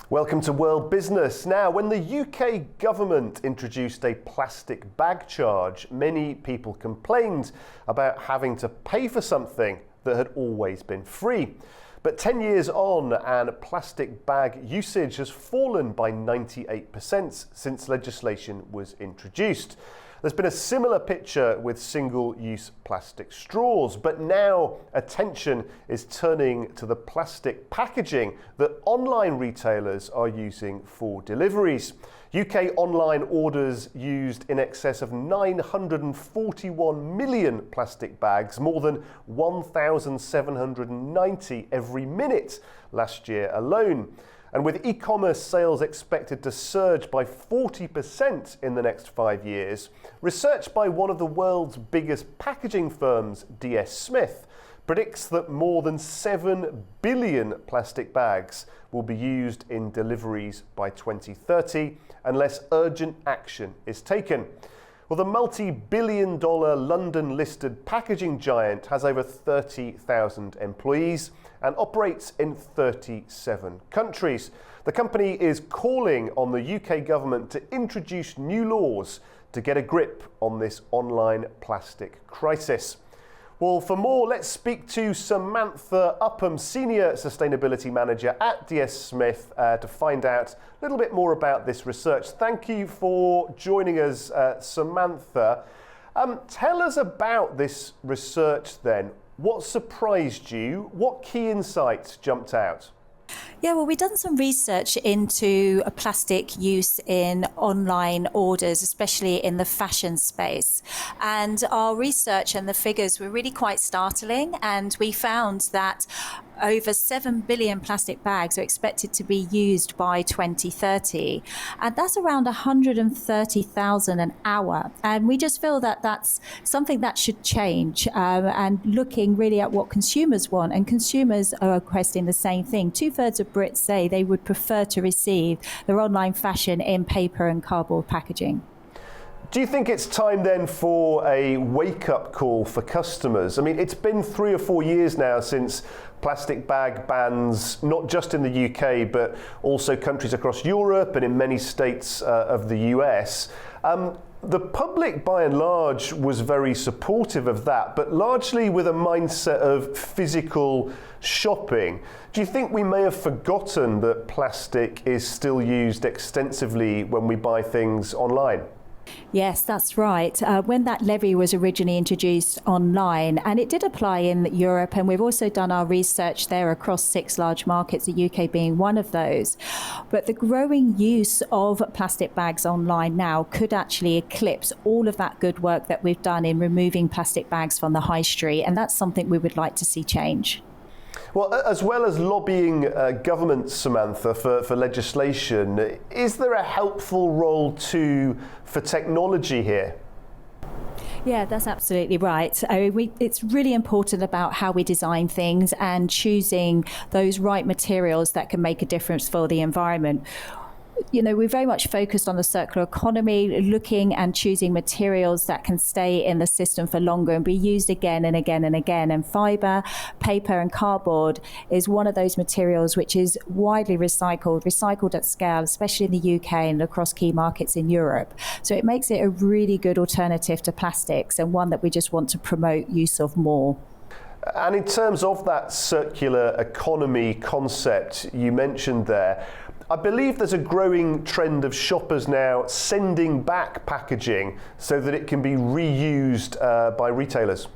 Welcome to World Business. Now, when the UK government introduced a plastic bag charge, many people complained about having to pay for something that had always been free. But 10 years on, and plastic bag usage has fallen by 98% since legislation was introduced. There's been a similar picture with single-use plastic straws, but now attention is turning to the plastic packaging that online retailers are using for deliveries. UK online orders used in excess of 941 million plastic bags, more than 1,790 every minute last year alone. And with e-commerce sales expected to surge by 40% in the next 5 years, research by one of the world's biggest packaging firms, DS Smith, predicts that more than 7 billion plastic bags will be used in deliveries by 2030 unless urgent action is taken. Well, the multi-billion-dollar London-listed packaging giant has over 30,000 employees and operates in 37 countries. The company is calling on the UK government to introduce new laws to get a grip on this online plastic crisis. Well, for more, let's speak to Samantha Upham, Senior Sustainability Manager at DS Smith, to find out a little bit more about this research. Thank you for joining us, Samantha. Tell us about this research then. What surprised you? What key insights jumped out? Yeah, well, we've done some research into plastic use in online orders, especially in the fashion space. And our research and the figures were really quite startling. And we found that over 7 billion plastic bags are expected to be used by 2030. And that's around 130,000 an hour. And we just feel that that's something that should change, and looking really at what consumers want. And consumers are requesting the same thing. 2/3 of Brits say they would prefer to receive their online fashion in paper and cardboard packaging. Do you think it's time then for a wake-up call for customers? I mean, it's been 3 or 4 years now since plastic bag bans, not just in the UK, but also countries across Europe and in many states of the US. The public, by and large, was very supportive of that, but largely with a mindset of physical shopping. Do you think we may have forgotten that plastic is still used extensively when we buy things online? Yes, that's right. When that levy was originally introduced online, and it did apply in Europe, and we've also done our research there across 6 large markets, the UK being one of those. But the growing use of plastic bags online now could actually eclipse all of that good work that we've done in removing plastic bags from the high street, and that's something we would like to see change. Well, as well as lobbying governments, Samantha, for legislation, is there a helpful role too for technology here? Yeah, that's absolutely right. It's really important about how we design things and choosing those right materials that can make a difference for the environment. You know, we're very much focused on the circular economy, looking and choosing materials that can stay in the system for longer and be used again and again and again. And fibre, paper and cardboard is one of those materials which is widely recycled at scale, especially in the UK and across key markets in Europe. So it makes it a really good alternative to plastics, and one that we just want to promote use of more. And in terms of that circular economy concept you mentioned there, I believe there's a growing trend of shoppers now sending back packaging so that it can be reused by retailers.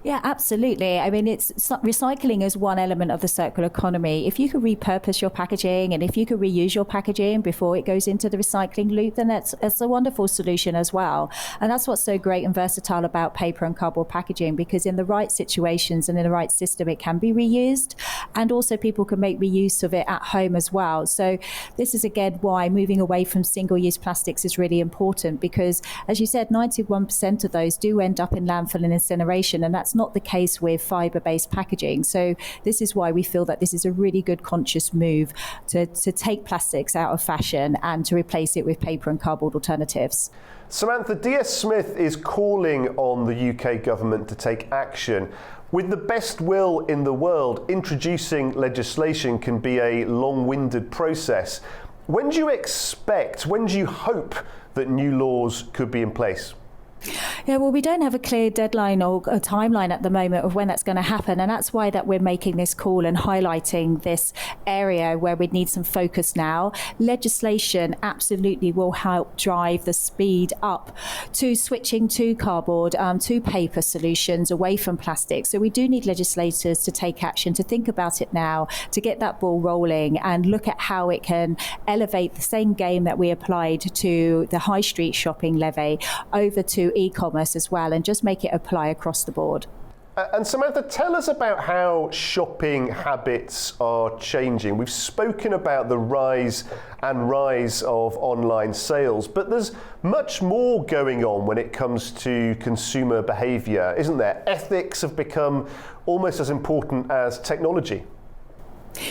Yeah, absolutely. I mean, recycling is one element of the circular economy. If you could repurpose your packaging and if you could reuse your packaging before it goes into the recycling loop, then that's a wonderful solution as well. And that's what's so great and versatile about paper and cardboard packaging, because in the right situations and in the right system, it can be reused. And also people can make reuse of it at home as well. So this is, again, why moving away from single-use plastics is really important, because, as you said, 91% of those do end up in landfill and incineration, and that's That's not the case with fibre-based packaging. So this is why we feel that this is a really good conscious move to take plastics out of fashion and to replace it with paper and cardboard alternatives. Samantha, DS Smith is calling on the UK government to take action. With the best will in the world, introducing legislation can be a long-winded process. When do you hope that new laws could be in place? Yeah, well, we don't have a clear deadline or a timeline at the moment of when that's going to happen. And that's why that we're making this call and highlighting this area where we need some focus now. Legislation absolutely will help drive the speed up to switching to cardboard, to paper solutions, away from plastic. So we do need legislators to take action, to think about it now, to get that ball rolling and look at how it can elevate the same game that we applied to the high street shopping levy over to e-commerce as well, and just make it apply across the board. And Samantha, tell us about how shopping habits are changing. We've spoken about the rise of online sales, but there's much more going on when it comes to consumer behaviour, isn't there? Ethics have become almost as important as technology.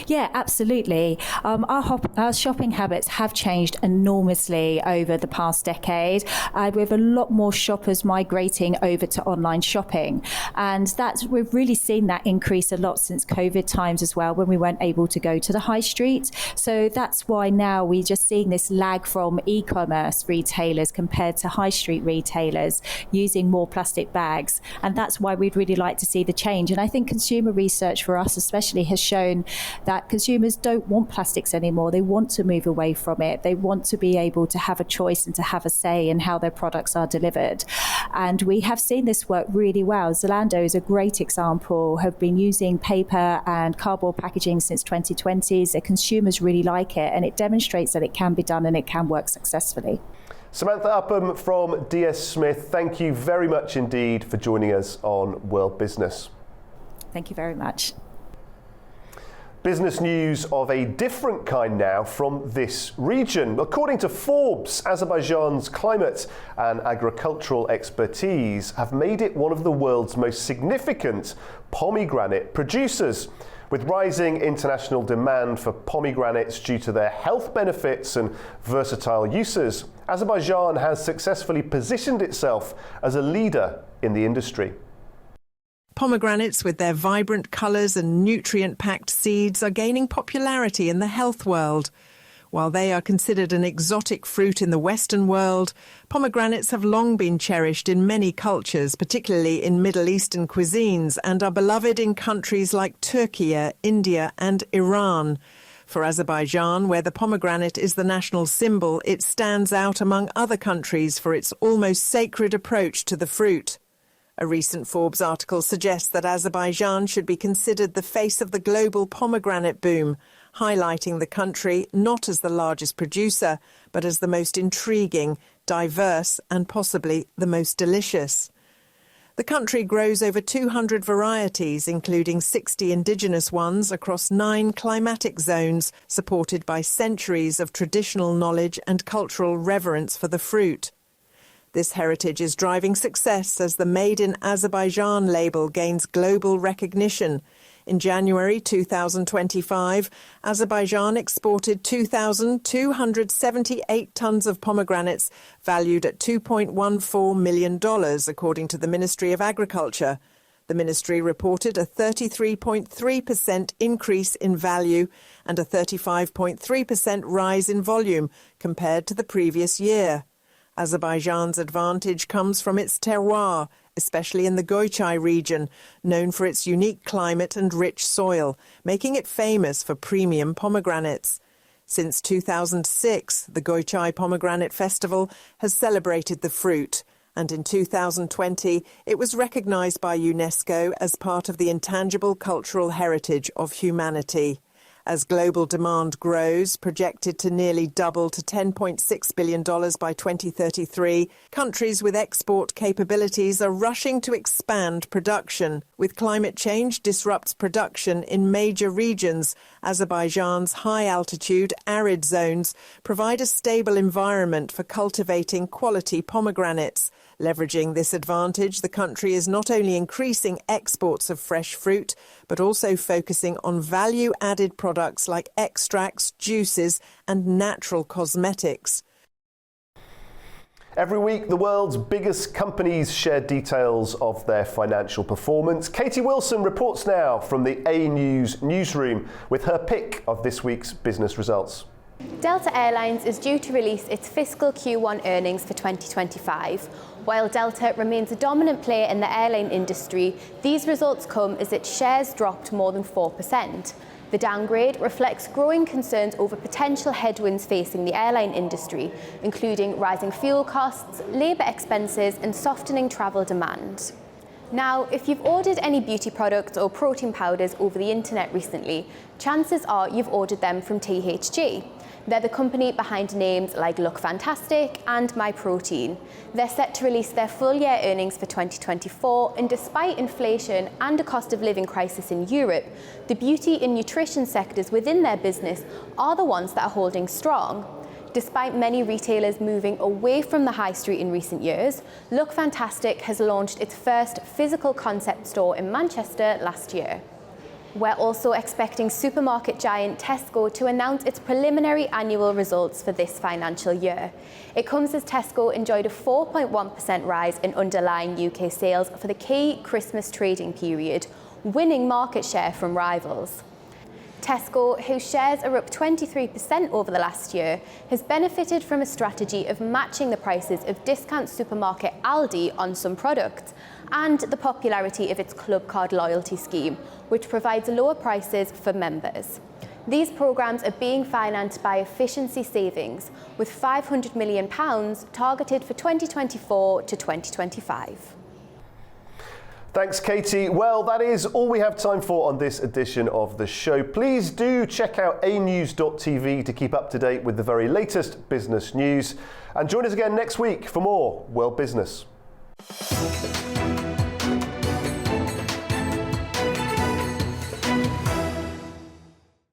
Yeah, absolutely. Our shopping habits have changed enormously over the past decade. We have a lot more shoppers migrating over to online shopping. And we've really seen that increase a lot since COVID times as well, when we weren't able to go to the high street. So that's why now we're just seeing this lag from e-commerce retailers compared to high street retailers using more plastic bags. And that's why we'd really like to see the change. And I think consumer research for us especially has shown that consumers don't want plastics anymore. They want to move away from it. They want to be able to have a choice and to have a say in how their products are delivered. And we have seen this work really well. Zalando is a great example, have been using paper and cardboard packaging since 2020. The consumers really like it, and it demonstrates that it can be done and it can work successfully. Samantha Upham from DS Smith, thank you very much indeed for joining us on World Business. Thank you very much. Business news of a different kind now from this region. According to Forbes, Azerbaijan's climate and agricultural expertise have made it one of the world's most significant pomegranate producers. With rising international demand for pomegranates due to their health benefits and versatile uses, Azerbaijan has successfully positioned itself as a leader in the industry. Pomegranates, with their vibrant colours and nutrient-packed seeds, are gaining popularity in the health world. While they are considered an exotic fruit in the Western world, pomegranates have long been cherished in many cultures, particularly in Middle Eastern cuisines, and are beloved in countries like Turkey, India and Iran. For Azerbaijan, where the pomegranate is the national symbol, it stands out among other countries for its almost sacred approach to the fruit. A recent Forbes article suggests that Azerbaijan should be considered the face of the global pomegranate boom, highlighting the country not as the largest producer, but as the most intriguing, diverse and possibly the most delicious. The country grows over 200 varieties, including 60 indigenous ones across 9 climatic zones, supported by centuries of traditional knowledge and cultural reverence for the fruit. This heritage is driving success as the Made in Azerbaijan label gains global recognition. In January 2025, Azerbaijan exported 2,278 tonnes of pomegranates, valued at $2.14 million, according to the Ministry of Agriculture. The ministry reported a 33.3% increase in value and a 35.3% rise in volume compared to the previous year. Azerbaijan's advantage comes from its terroir, especially in the Goychay region, known for its unique climate and rich soil, making it famous for premium pomegranates. Since 2006, the Goychay Pomegranate Festival has celebrated the fruit, and in 2020 it was recognized by UNESCO as part of the intangible cultural heritage of humanity. As global demand grows, projected to nearly double to $10.6 billion by 2033, countries with export capabilities are rushing to expand production. With climate change disrupts production in major regions, Azerbaijan's high-altitude, arid zones provide a stable environment for cultivating quality pomegranates, Leveraging this advantage, the country is not only increasing exports of fresh fruit, but also focusing on value-added products like extracts, juices and natural cosmetics. Every week, the world's biggest companies share details of their financial performance. Katie Wilson reports now from the A News newsroom with her pick of this week's business results. Delta Airlines is due to release its fiscal Q1 earnings for 2025. While Delta remains a dominant player in the airline industry, these results come as its shares dropped more than 4%. The downgrade reflects growing concerns over potential headwinds facing the airline industry, including rising fuel costs, labour expenses and softening travel demand. Now, if you've ordered any beauty products or protein powders over the internet recently, chances are you've ordered them from THG. They're the company behind names like Look Fantastic and MyProtein. They're set to release their full year earnings for 2024, and despite inflation and a cost of living crisis in Europe, the beauty and nutrition sectors within their business are the ones that are holding strong. Despite many retailers moving away from the high street in recent years, Look Fantastic has launched its first physical concept store in Manchester last year. We're also expecting supermarket giant Tesco to announce its preliminary annual results for this financial year. It comes as Tesco enjoyed a 4.1% rise in underlying UK sales for the key Christmas trading period, winning market share from rivals. Tesco, whose shares are up 23% over the last year, has benefited from a strategy of matching the prices of discount supermarket Aldi on some products and the popularity of its Club Card loyalty scheme, which provides lower prices for members. These programmes are being financed by efficiency savings, with £500 million targeted for 2024 to 2025. Thanks, Katie. Well, that is all we have time for on this edition of the show. Please do check out anews.tv to keep up to date with the very latest business news. And join us again next week for more World Business.